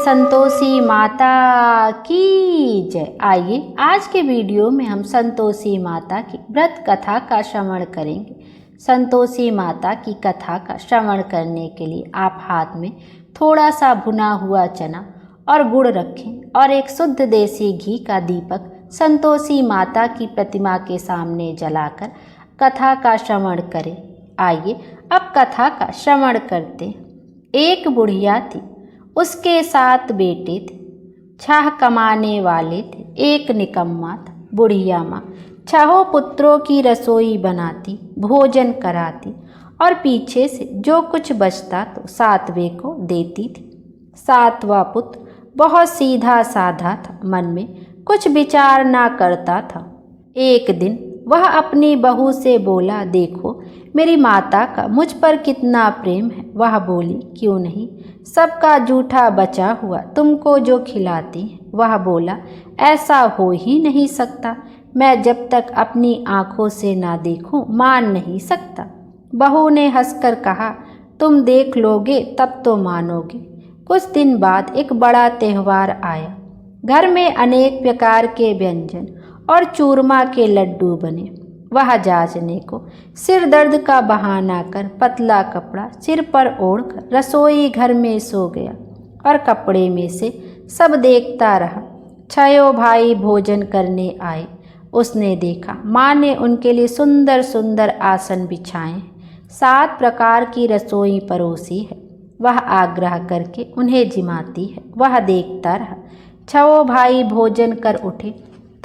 संतोषी माता की जय। आइए आज के वीडियो में हम संतोषी माता की व्रत कथा का श्रवण करेंगे। संतोषी माता की कथा का श्रवण करने के लिए आप हाथ में थोड़ा सा भुना हुआ चना और गुड़ रखें और एक शुद्ध देसी घी का दीपक संतोषी माता की प्रतिमा के सामने जलाकर कथा का श्रवण करें। आइए अब कथा का श्रवण करते हैं। एक बुढ़िया थी, उसके 7 बेटे थे, 6 कमाने वाले थे, एक निकम्मा था। बुढ़िया माँ 6 पुत्रों की रसोई बनाती, भोजन कराती और पीछे से जो कुछ बचता तो 7वें को देती थी। 7वां पुत्र बहुत सीधा साधा था, मन में कुछ विचार ना करता था। एक दिन वह अपनी बहू से बोला, देखो मेरी माता का मुझ पर कितना प्रेम है। वह बोली, क्यों नहीं, सबका जूठा बचा हुआ तुमको जो खिलाती है। वह बोला, ऐसा हो ही नहीं सकता, मैं जब तक अपनी आँखों से ना देखूं मान नहीं सकता। बहू ने हंसकर कहा, तुम देख लोगे तब तो मानोगे। कुछ दिन बाद एक बड़ा त्यौहार आया। घर में अनेक प्रकार के व्यंजन और चूरमा के लड्डू बने। वह जांचने को सिर दर्द का बहाना कर पतला कपड़ा सिर पर ओढ़कर रसोई घर में सो गया और कपड़े में से सब देखता रहा। 6 भाई भोजन करने आए। उसने देखा माँ ने उनके लिए सुंदर सुंदर आसन बिछाए, 7 प्रकार की रसोई परोसी है। वह आग्रह करके उन्हें जिमाती है। वह देखता रहा। 6 भाई भोजन कर उठे।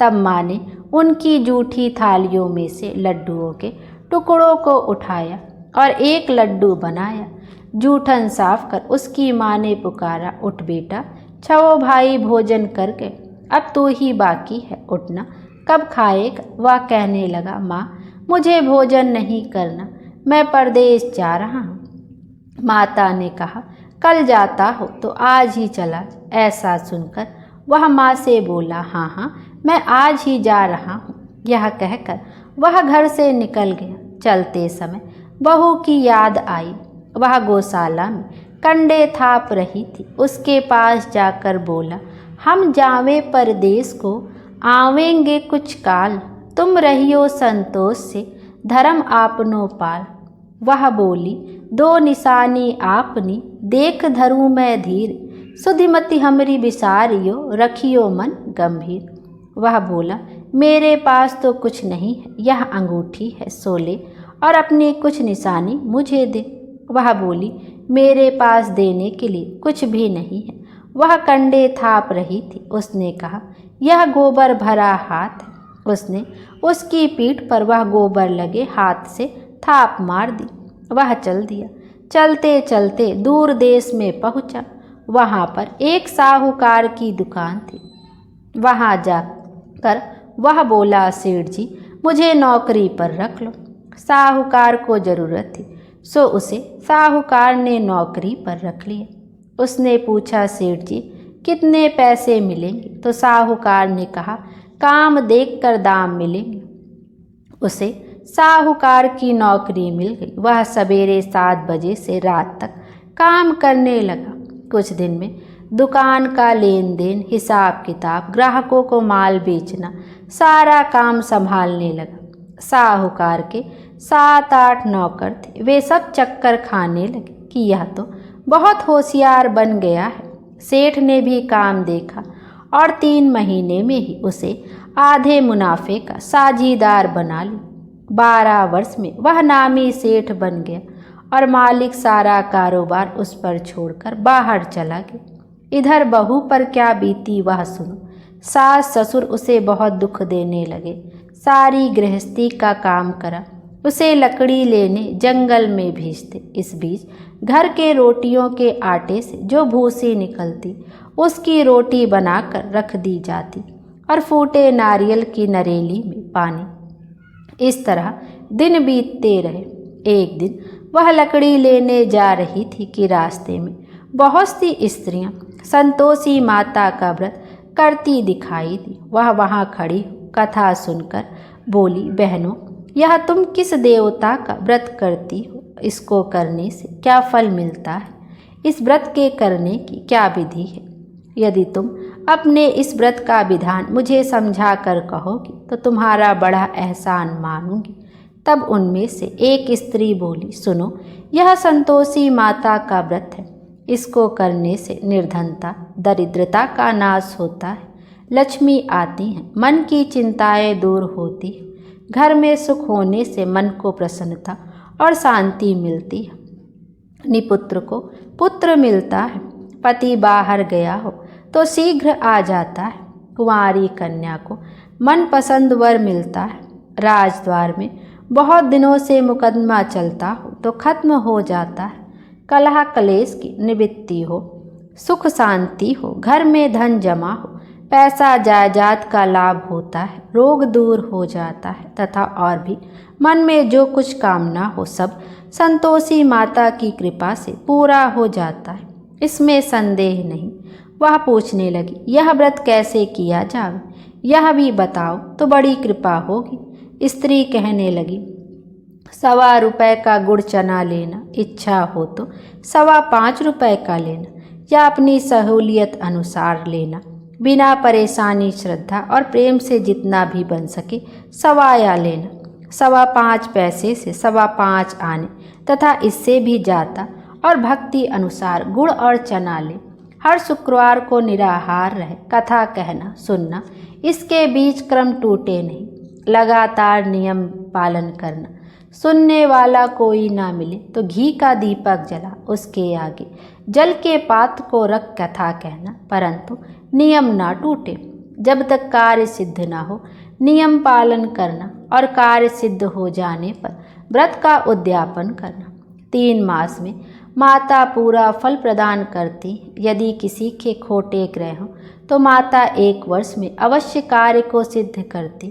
तब माँ ने उनकी जूठी थालियों में से लड्डुओं के टुकड़ों को उठाया और एक लड्डू बनाया। जूठन साफ कर उसकी माँ ने पुकारा, उठ बेटा, 6 भाई भोजन कर गए, अब तू ही बाकी है, उठना, कब खाएगा। वह कहने लगा, माँ मुझे भोजन नहीं करना, मैं परदेश जा रहा हूँ। माता ने कहा, कल जाता हो तो आज ही चला। ऐसा सुनकर वह माँ से बोला, हाँ हाँ मैं आज ही जा रहा हूँ। यह कहकर वह घर से निकल गया। चलते समय बहू की याद आई। वह गौशाला में कंडे थाप रही थी। उसके पास जाकर बोला, हम जावे परदेश को, आवेंगे कुछ काल, तुम रहियो संतोष से, धर्म आपनो पाल। वह बोली, 2 निशानी आपनी, देख धरूं मैं धीर, सुधिमति हमरी विसारियो, रखियो मन गंभीर। वह बोला, मेरे पास तो कुछ नहीं है, यह अंगूठी है, सोले और अपनी कुछ निशानी मुझे दे। वह बोली, मेरे पास देने के लिए कुछ भी नहीं है। वह कंडे थाप रही थी। उसने कहा, यह गोबर भरा हाथ है। उसने उसकी पीठ पर वह गोबर लगे हाथ से थाप मार दी। वह चल दिया। चलते चलते दूर देश में पहुंचा। वहाँ पर एक साहूकार की दुकान थी। वहाँ जाकर वह बोला, सेठ जी मुझे नौकरी पर रख लो। साहूकार को ज़रूरत थी, सो उसे साहूकार ने नौकरी पर रख लिया। उसने पूछा, सेठ जी कितने पैसे मिलेंगे? तो साहूकार ने कहा, काम देखकर दाम मिलेंगे। उसे साहूकार की नौकरी मिल गई। वह सवेरे 7 बजे से रात तक काम करने लगा। कुछ दिन में दुकान का लेन देन, हिसाब किताब, ग्राहकों को माल बेचना, सारा काम संभालने लगा। साहूकार के 7-8 नौकर थे। वे सब चक्कर खाने लगे कि यह तो बहुत होशियार बन गया है। सेठ ने भी काम देखा और 3 महीने में ही उसे आधे मुनाफे का साझीदार बना लिया। 12 वर्ष में वह नामी सेठ बन गया और मालिक सारा कारोबार उस पर छोड़कर बाहर चला गया। इधर बहू पर क्या बीती वह सुनो। सास ससुर उसे बहुत दुख देने लगे। सारी गृहस्थी का काम करा, उसे लकड़ी लेने जंगल में भेजते। इस बीच घर के रोटियों के आटे से जो भूसी निकलती, उसकी रोटी बनाकर रख दी जाती और फूटे नारियल की नरेली में पानी। इस तरह दिन बीतते रहे। एक दिन वह लकड़ी लेने जा रही थी कि रास्ते में बहुत सी स्त्रियां संतोषी माता का व्रत करती दिखाई दी। वह वहां खड़ी कथा सुनकर बोली, बहनों यह तुम किस देवता का व्रत करती हो? इसको करने से क्या फल मिलता है? इस व्रत के करने की क्या विधि है? यदि तुम अपने इस व्रत का विधान मुझे समझा कर कहोगी तो तुम्हारा बड़ा एहसान मानूंगी। तब उनमें से एक स्त्री बोली, सुनो, यह संतोषी माता का व्रत है। इसको करने से निर्धनता, दरिद्रता का नाश होता है, लक्ष्मी आती है, मन की चिंताएं दूर होती है, घर में सुख होने से मन को प्रसन्नता और शांति मिलती है, निपुत्र को पुत्र मिलता है, पति बाहर गया हो तो शीघ्र आ जाता है, कुंवारी कन्या को मनपसंद वर मिलता है, राजद्वार में बहुत दिनों से मुकदमा चलता हो तो खत्म हो जाता है, कलह कलेश की निवृत्ति हो, सुख शांति हो, घर में धन जमा हो, पैसा जायदाद का लाभ होता है, रोग दूर हो जाता है तथा और भी मन में जो कुछ कामना हो सब संतोषी माता की कृपा से पूरा हो जाता है, इसमें संदेह नहीं। वह पूछने लगी, यह व्रत कैसे किया जाए, यह भी बताओ तो बड़ी कृपा होगी। स्त्री कहने लगी, 1.25 रुपये का गुड़ चना लेना, इच्छा हो तो 5.25 रुपये का लेना या अपनी सहूलियत अनुसार लेना, बिना परेशानी श्रद्धा और प्रेम से जितना भी बन सके सवाया लेना। 5.25 पैसे से 5.25 आने तथा इससे भी जाता और भक्ति अनुसार गुड़ और चना ले। हर शुक्रवार को निराहार रहे, कथा कहना सुनना, इसके बीच क्रम टूटे नहीं, लगातार नियम पालन करना। सुनने वाला कोई ना मिले तो घी का दीपक जला उसके आगे जल के पात्र को रख कथा कहना, परंतु नियम ना टूटे। जब तक कार्य सिद्ध ना हो नियम पालन करना और कार्य सिद्ध हो जाने पर व्रत का उद्यापन करना। 3 मास में माता पूरा फल प्रदान करती। यदि किसी के खोटे ग्रह हों तो माता 1 वर्ष में अवश्य कार्य को सिद्ध करती।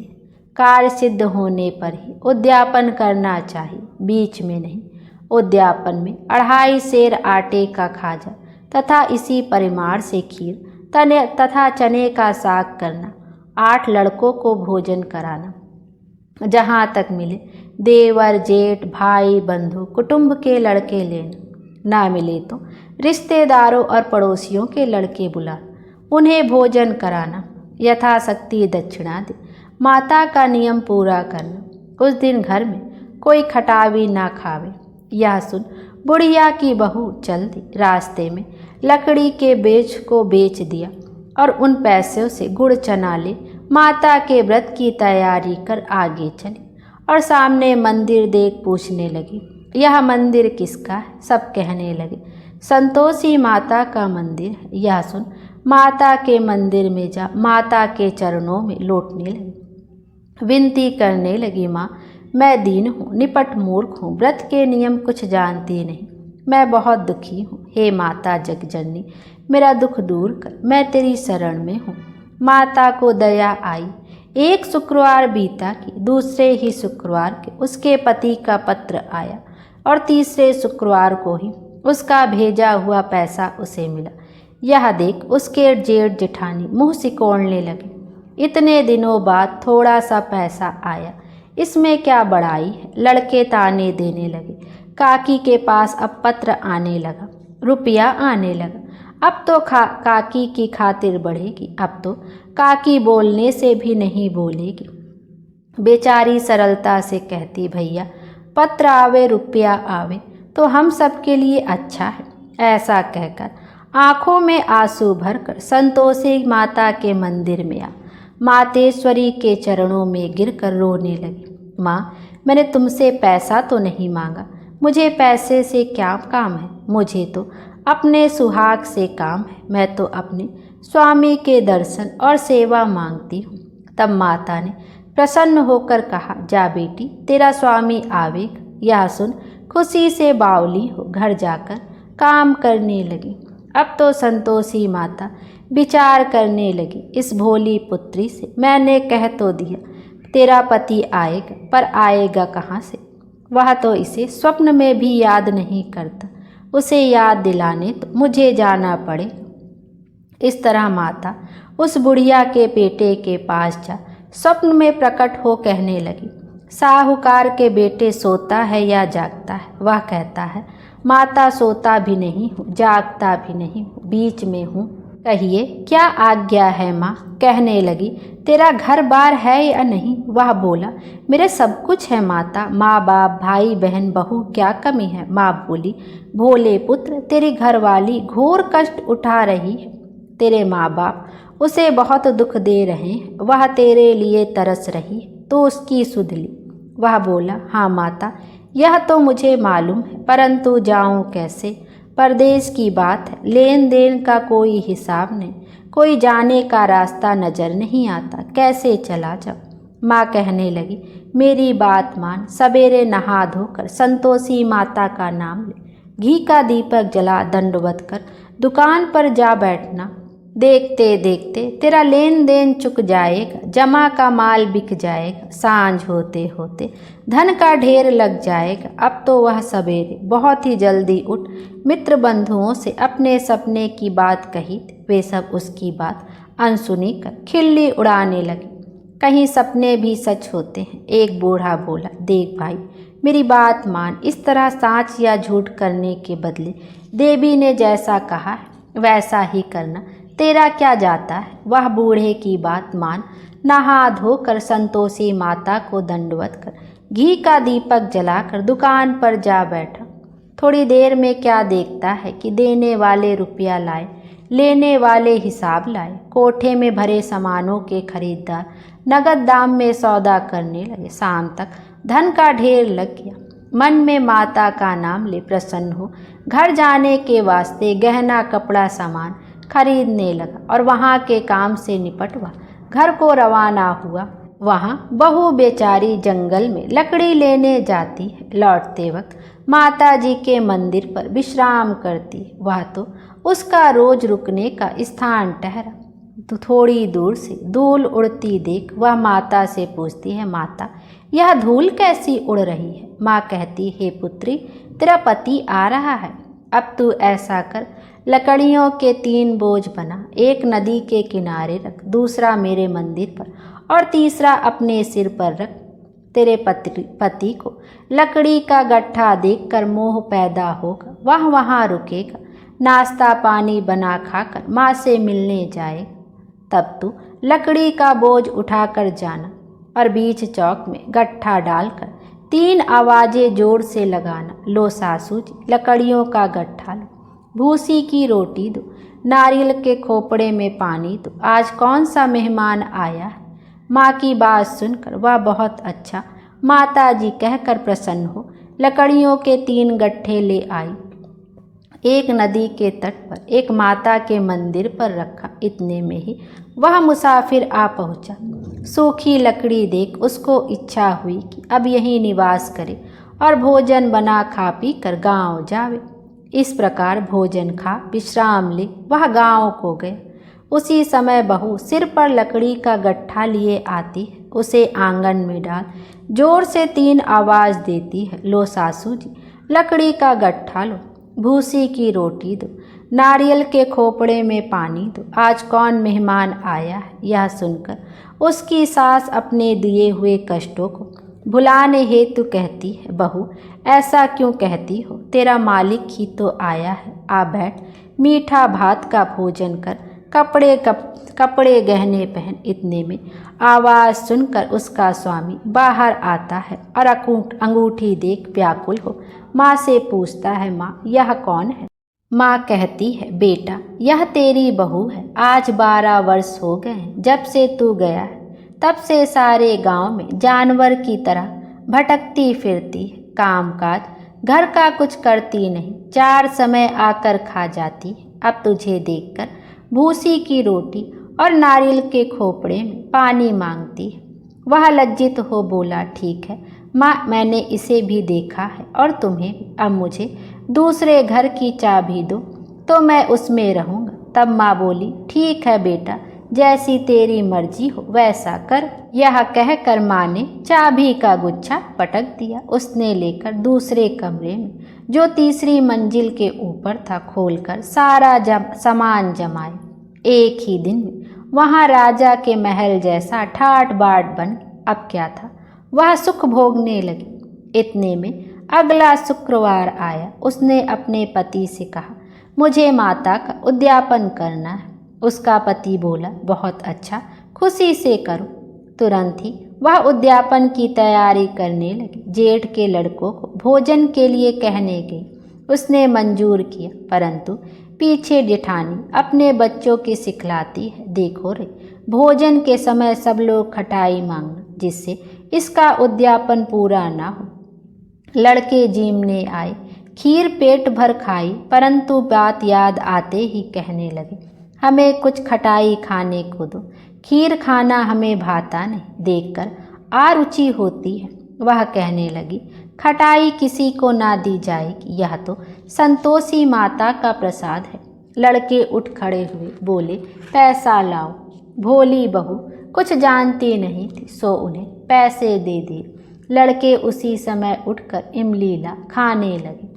कार्य सिद्ध होने पर ही उद्यापन करना चाहिए, बीच में नहीं। उद्यापन में 2.5 सेर आटे का खाजा तथा इसी परिमाण से खीर तथा चने का साग करना। 8 लड़कों को भोजन कराना। जहाँ तक मिले देवर जेठ भाई बंधु कुटुंब के लड़के लेना, ना मिले तो रिश्तेदारों और पड़ोसियों के लड़के बुला उन्हें भोजन कराना। यथाशक्ति दक्षिणा दे। माता का नियम पूरा करना। उस दिन घर में कोई खटावी ना खावे। यह सुन बुढ़िया की बहू चल दी। रास्ते में लकड़ी के बेच को बेच दिया और उन पैसों से गुड़ चना ले माता के व्रत की तैयारी कर आगे चली और सामने मंदिर देख पूछने लगी, यह मंदिर किसका है? सब कहने लगे, संतोषी माता का मंदिर है। यह सुन माता के मंदिर में जा माता के चरणों में लौटने लगी, विनती करने लगी, माँ मैं दीन हूँ, निपट मूर्ख हूँ, व्रत के नियम कुछ जानती नहीं, मैं बहुत दुखी हूँ। हे माता जगजननी, मेरा दुख दूर कर, मैं तेरी शरण में हूँ। माता को दया आई। एक शुक्रवार बीता कि दूसरे ही शुक्रवार के उसके पति का पत्र आया और तीसरे शुक्रवार को ही उसका भेजा हुआ पैसा उसे मिला। यह देख उसके जेठ जेठानी मुँह सिकोड़ने लगे। इतने दिनों बाद थोड़ा सा पैसा आया, इसमें क्या बड़ाई है? लड़के ताने देने लगे। काकी के पास अब पत्र आने लगा, रुपया आने लगा। अब तो काकी की खातिर बढ़ेगी। अब तो काकी बोलने से भी नहीं बोलेगी। बेचारी सरलता से कहती, भैया पत्र आवे रुपया आवे तो हम सबके लिए अच्छा है। ऐसा कहकर आँखों में आंसू भरकर संतोषी माता के मंदिर में आ मातेश्वरी के चरणों में गिरकर रोने लगी। माँ, मैंने तुमसे पैसा तो नहीं मांगा, मुझे पैसे से क्या काम है? मुझे तो अपने सुहाग से काम है। मैं तो अपने स्वामी के दर्शन और सेवा मांगती हूँ। तब माता ने प्रसन्न होकर कहा, जा बेटी, तेरा स्वामी आवेगा। यह सुन खुशी से बावली हो घर जाकर काम करने लगी। अब तो संतोषी माता विचार करने लगी, इस भोली पुत्री से मैंने कह तो दिया तेरा पति आएगा, पर आएगा कहाँ से? वह तो इसे स्वप्न में भी याद नहीं करता, उसे याद दिलाने तो मुझे जाना पड़े। इस तरह माता उस बुढ़िया के बेटे के पास जा स्वप्न में प्रकट हो कहने लगी, साहूकार के बेटे सोता है या जागता है? वह कहता है, माता सोता भी नहीं हूँ, जागता भी नहीं हूँ, बीच में हूँ। कहिए क्या आज्ञा है माँ। कहने लगी तेरा घर बार है या नहीं। वह बोला मेरे सब कुछ है माता, माँ बाप भाई बहन बहू क्या कमी है। माँ बोली भोले पुत्र तेरी घरवाली घोर कष्ट उठा रही है, तेरे माँ बाप उसे बहुत दुख दे रहे हैं, वह तेरे लिए तरस रही है तो उसकी सुध ली। वह बोला हाँ माता यह तो मुझे मालूम है, परंतु जाऊं कैसे। परदेश की बात है, लेन देन का कोई हिसाब नहीं, कोई जाने का रास्ता नजर नहीं आता, कैसे चला जाऊं। माँ कहने लगी मेरी बात मान, सवेरे नहा धोकर संतोषी माता का नाम ले, घी का दीपक जला दंडवत कर दुकान पर जा बैठना। देखते देखते तेरा लेन देन चुक जाएगा, जमा का माल बिक जाएगा, सांझ होते होते धन का ढेर लग जाएगा। अब तो वह सवेरे बहुत ही जल्दी उठ मित्र बंधुओं से अपने सपने की बात कही, वे सब उसकी बात अनसुनी कर खिल्ली उड़ाने लगे। कहीं सपने भी सच होते हैं। एक बूढ़ा बोला देख भाई मेरी बात मान, इस तरह सांच या झूठ करने के बदले देवी ने जैसा कहा है वैसा ही करना, तेरा क्या जाता है। वह बूढ़े की बात मान नहा धोकर संतोषी माता को दंडवत कर घी का दीपक जलाकर दुकान पर जा बैठा। थोड़ी देर में क्या देखता है कि देने वाले रुपया लाए, लेने वाले हिसाब लाए। कोठे में भरे सामानों के खरीदार नगद दाम में सौदा करने लगे। शाम तक धन का ढेर लग गया। मन में माता का नाम ले प्रसन्न हो घर जाने के वास्ते गहना कपड़ा सामान खरीदने लगा और वहाँ के काम से निपट वह घर को रवाना हुआ। वहाँ बहू बेचारी जंगल में लकड़ी लेने जाती है, लौटते वक्त माता जी के मंदिर पर विश्राम करती है। वह तो उसका रोज रुकने का स्थान ठहरा। तो थोड़ी दूर से धूल उड़ती देख वह माता से पूछती है माता यह धूल कैसी उड़ रही है। माँ कहती हे पुत्री तेरा पति आ रहा है, अब तू ऐसा कर लकड़ियों के 3 बोझ बना, एक नदी के किनारे रख, दूसरा मेरे मंदिर पर और तीसरा अपने सिर पर रख। तेरे पति को लकड़ी का गट्ठा देखकर मोह पैदा होगा, वह वहाँ रुकेगा, नाश्ता पानी बना खाकर माँ से मिलने जाएगा। तब तू लकड़ी का बोझ उठाकर जाना और बीच चौक में गट्ठा डालकर 3 आवाजें जोर से लगाना, लो सासू जी लकड़ियों का गट्ठा लो, भूसी की रोटी दो, नारियल के खोपड़े में पानी दो, आज कौन सा मेहमान आया है। माँ की बात सुनकर वह बहुत अच्छा माता जी कहकर प्रसन्न हो लकड़ियों के 3 गट्ठे ले आई। एक नदी के तट पर एक माता के मंदिर पर रखा। इतने में ही वह मुसाफिर आ पहुँचा। सूखी लकड़ी देख उसको इच्छा हुई कि अब यहीं निवास करे और भोजन बना खा पी कर गाँव जावे। इस प्रकार भोजन खा विश्राम ले वह गाँव को गए। उसी समय बहू सिर पर लकड़ी का गट्ठा लिए आती है, उसे आंगन में डाल जोर से 3 आवाज़ देती है, लो सासू जी लकड़ी का गट्ठा लो, भूसी की रोटी दो, नारियल के खोपड़े में पानी दो, आज कौन मेहमान आया है। यह सुनकर उसकी सास अपने दिए हुए कष्टों को भुलाने हेतु कहती है, बहू ऐसा क्यों कहती हो, तेरा मालिक ही तो आया है, आ बैठ, मीठा भात का भोजन कर, कपड़े गहने पहन। इतने में आवाज़ सुनकर उसका स्वामी बाहर आता है और अंगूठी देख व्याकुल हो माँ से पूछता है, माँ यह कौन है। माँ कहती है, बेटा यह तेरी बहू है, आज 12 वर्ष हो गए हैं जब से तू गया है, तब से सारे गांव में जानवर की तरह भटकती फिरती है, कामकाज घर का कुछ करती नहीं, 4 समय आकर खा जाती है। अब तुझे देखकर भूसी की रोटी और नारियल के खोपड़े में पानी मांगती है। वह लज्जित हो बोला, ठीक है माँ मैंने इसे भी देखा है और तुम्हें भी, अब मुझे दूसरे घर की चाबी दो तो मैं उसमें रहूँगा। तब माँ बोली, ठीक है बेटा जैसी तेरी मर्जी हो वैसा कर। यह कहकर माँ ने चाबी का गुच्छा पटक दिया। उसने लेकर दूसरे कमरे में जो तीसरी मंजिल के ऊपर था खोलकर सारा सामान जमाए। एक ही दिन में वहाँ राजा के महल जैसा ठाट बाट बन। अब क्या था, वह सुख भोगने लगी। इतने में अगला शुक्रवार आया। उसने अपने पति से कहा, मुझे माता का उद्यापन करना है। उसका पति बोला, बहुत अच्छा, खुशी से करो। तुरंत ही वह उद्यापन की तैयारी करने लगी। जेठ के लड़कों को भोजन के लिए कहने गई। उसने मंजूर किया, परंतु पीछे जेठानी अपने बच्चों की सिखलाती है, देखो रे, भोजन के समय सब लोग खटाई मांगना, जिससे इसका उद्यापन पूरा ना हो। लड़के जीमने आए, खीर पेट भर खाई, परंतु बात याद आते ही कहने लगे, हमें कुछ खटाई खाने को दो, खीर खाना हमें भाता नहीं, देखकर आरुचि होती है। वह कहने लगी, खटाई किसी को ना दी जाएगी, यह तो संतोषी माता का प्रसाद है। लड़के उठ खड़े हुए, बोले, पैसा लाओ। भोली बहू कुछ जानती नहीं थी, सो उन्हें पैसे दे दिए। लड़के उसी समय उठकर इमली ला खाने लगे।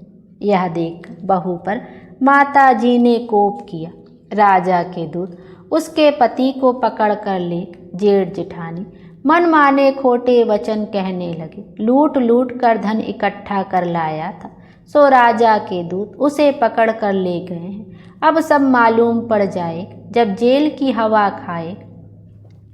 यह देख बहू पर माता जी ने कोप किया। राजा के दूत उसके पति को पकड़ कर ले। जेठ जेठानी मनमाने खोटे वचन कहने लगे, लूट लूट कर धन इकट्ठा कर लाया था, सो राजा के दूत उसे पकड़ कर ले गए हैं। अब सब मालूम पड़ जाए जब जेल की हवा खाए।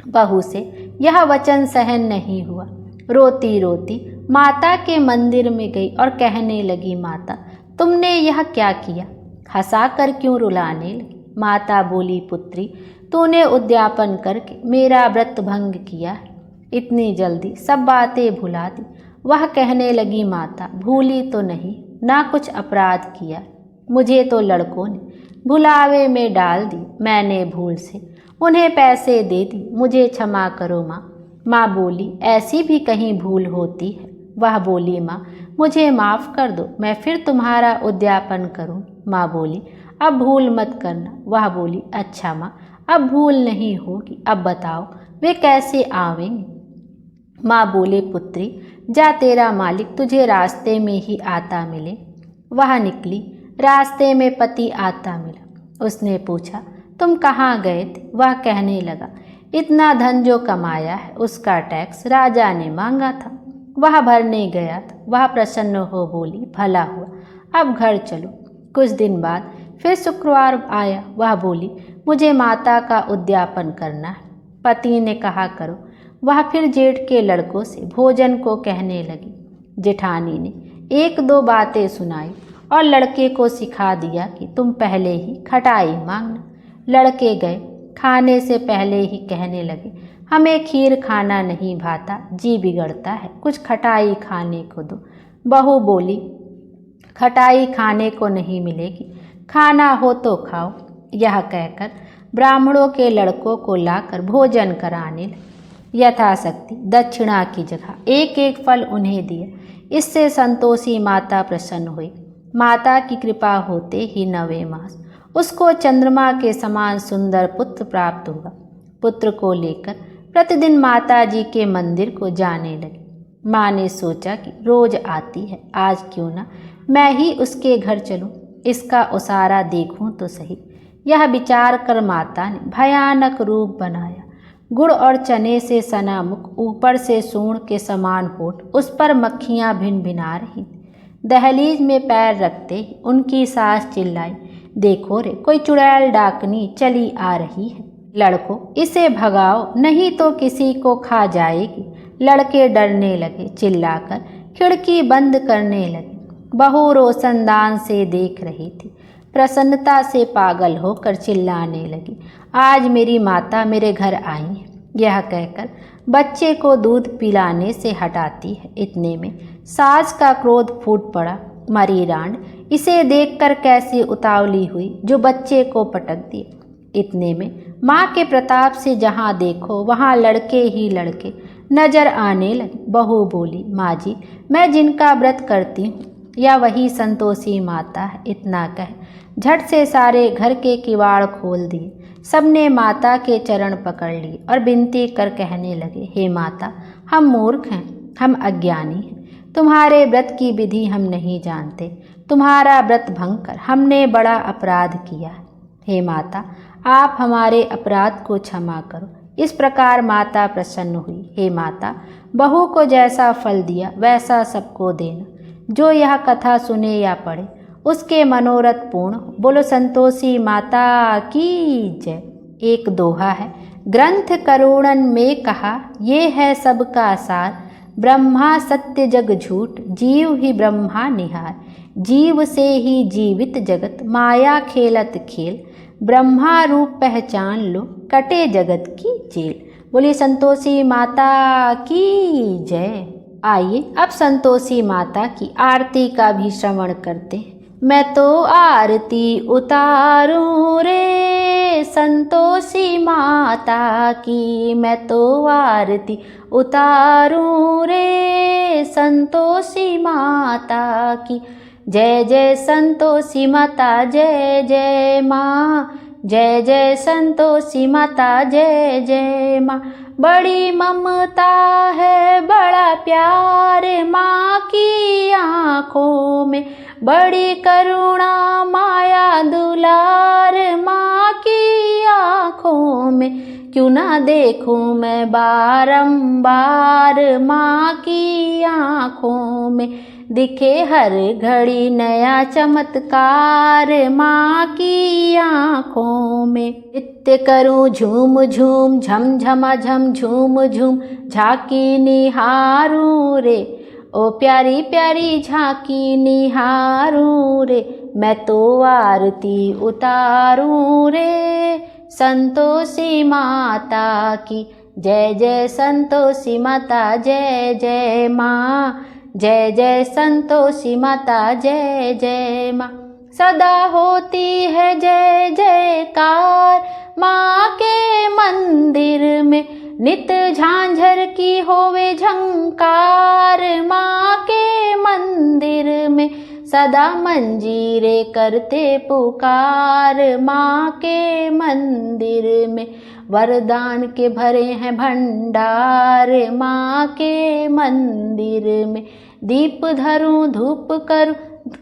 बहू से यह वचन सहन नहीं हुआ। रोती रोती माता के मंदिर में गई और कहने लगी, माता तुमने यह क्या किया? हंसा कर क्यों रुलाने लगी? माता बोली, पुत्री तूने उद्यापन करके मेरा व्रत भंग किया है, इतनी जल्दी सब बातें भुला दी। वह कहने लगी, माता भूली तो नहीं, ना कुछ अपराध किया, मुझे तो लड़कों ने भुलावे में डाल दी, मैंने भूल से उन्हें पैसे दे दी, मुझे क्षमा करो माँ। माँ बोली, ऐसी भी कहीं भूल होती है? वह बोली, माँ मुझे माफ़ कर दो, मैं फिर तुम्हारा उद्यापन करूँ। माँ बोली, अब भूल मत करना। वह बोली, अच्छा माँ, अब भूल नहीं होगी, अब बताओ वे कैसे आवेंगे? माँ बोले, पुत्री जा, तेरा मालिक तुझे रास्ते में ही आता मिले। वह निकली, रास्ते में पति आता मिला। उसने पूछा, तुम कहाँ गए थे? वह कहने लगा, इतना धन जो कमाया है उसका टैक्स राजा ने मांगा था, वह भरने गया था। वह प्रसन्न हो बोली, भला हुआ, अब घर चलो। कुछ दिन बाद फिर शुक्रवार आया। वह बोली, मुझे माता का उद्यापन करना है। पति ने कहा, करो। वह फिर जेठ के लड़कों से भोजन को कहने लगी। जेठानी ने एक दो बातें सुनाई और लड़के को सिखा दिया कि तुम पहले ही खटाई मांगना। लड़के गए, खाने से पहले ही कहने लगे, हमें खीर खाना नहीं भाता, जी बिगड़ता है, कुछ खटाई खाने को दो। बहू बोली, खटाई खाने को नहीं मिलेगी, खाना हो तो खाओ। यह कहकर ब्राह्मणों के लड़कों को लाकर भोजन कराने लगे। यथाशक्ति दक्षिणा की जगह एक एक फल उन्हें दिया। इससे संतोषी माता प्रसन्न हुई। माता की कृपा होते ही 9वें मास उसको चंद्रमा के समान सुंदर पुत्र प्राप्त हुआ। पुत्र को लेकर प्रतिदिन माता जी के मंदिर को जाने लगी। माँ ने सोचा कि रोज आती है, आज क्यों ना मैं ही उसके घर चलूं, इसका उसारा देखूं तो सही। यह विचार कर माता ने भयानक रूप बनाया। गुड़ और चने से सना मुख, ऊपर से सूंड के समान होठ, उस पर मक्खियाँ भिन भिना रही। दहलीज में पैर रखते ही उनकी सास चिल्लाई, देखो रे, कोई चुड़ैल डाकनी चली आ रही है, लड़को इसे भगाओ, नहीं तो किसी को खा जाएगी। लड़के डरने लगे, चिल्लाकर खिड़की बंद करने लगे। बहू रोशनदान से देख रही थी, प्रसन्नता से पागल होकर चिल्लाने लगी, आज मेरी माता मेरे घर आई है। यह कहकर बच्चे को दूध पिलाने से हटाती है। इतने में सास का क्रोध फूट पड़ा। मरी रांड इसे देखकर कैसी उतावली हुई जो बच्चे को पटक दिए। इतने में माँ के प्रताप से जहाँ देखो वहाँ लड़के ही लड़के नजर आने लगे। बहू बोली, माँ जी, मैं जिनका व्रत करती हूँ या वही संतोषी माता है। इतना कह झट से सारे घर के किवाड़ खोल दिए। सबने माता के चरण पकड़ लिए और विनती कर कहने लगे, हे माता, हम मूर्ख हैं, हम अज्ञानी हैं, तुम्हारे व्रत की विधि हम नहीं जानते, तुम्हारा व्रत भंग कर हमने बड़ा अपराध किया है। हे माता, आप हमारे अपराध को क्षमा करो। इस प्रकार माता प्रसन्न हुई। हे माता, बहू को जैसा फल दिया वैसा सबको देना। जो यह कथा सुने या पढ़े उसके मनोरथ पूर्ण हो। बोलो संतोषी माता की जय। एक दोहा है, ग्रंथ करोड़न में कहा, ये है सबका सार, ब्रह्मा सत्य जग झूठ, जीव ही ब्रह्मा निहार। जीव से ही जीवित जगत, माया खेलत खेल, ब्रह्मा रूप पहचान लो, कटे जगत की जेल। बोलिए संतोषी माता की जय। आइए अब संतोषी माता की आरती का भी श्रवण करते हैं। मैं तो आरती उतारूं रे संतोषी माता की, मैं तो आरती उतारूं रे संतोषी माता की। जय जय संतोषी माता जय जय माँ, जय जय संतोषी माता जय जय माँ। बड़ी ममता है बड़ा प्यार माँ की आँखों में, बड़ी करुणा माया दुलार माँ की आँखों में। क्यों ना देखूं मैं बारंबार माँ की आँखों में, दिखे हर घड़ी नया चमत्कार माँ की आँखों में। नित्य करूं झूम झूम झम झमा झम झूम झूम, झांकी निहारूं रे ओ प्यारी प्यारी झांकी निहारूं रे। मैं तो आरती उतारूं रे संतोषी माता की। जय जय संतोषी माता जय जय माँ, जय जय संतोषी माता जय जय माँ। सदा होती है जय जयकार माँ के मंदिर में, नित झांझर की होवे झंकार माँ के मंदिर में। सदा मंजीरे करते पुकार माँ के मंदिर में, वरदान के भरे हैं भंडार माँ के मंदिर में। दीप धरूं धूप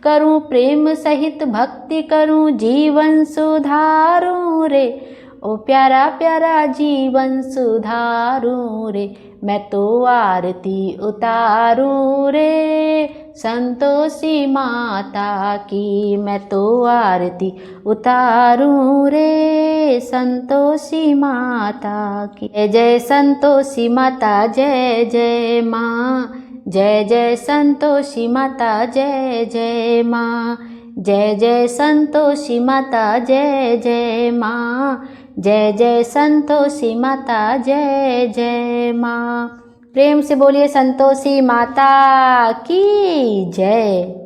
करूं प्रेम सहित भक्ति करूं, जीवन सुधारूं रे ओ प्यारा प्यारा जीवन सुधारूं रे। मैं तो आरती उतारूं रे संतोषी माता की, मैं तो आरती उतारूं रे संतोषी माता की। जय जय संतोषी माता जय जय माँ, जय जय संतोषी माता जय जय माँ, जय जय संतोषी माता जय जय माँ, जय जय संतोषी माता जय जय माँ। प्रेम से बोलिए संतोषी माता की जय।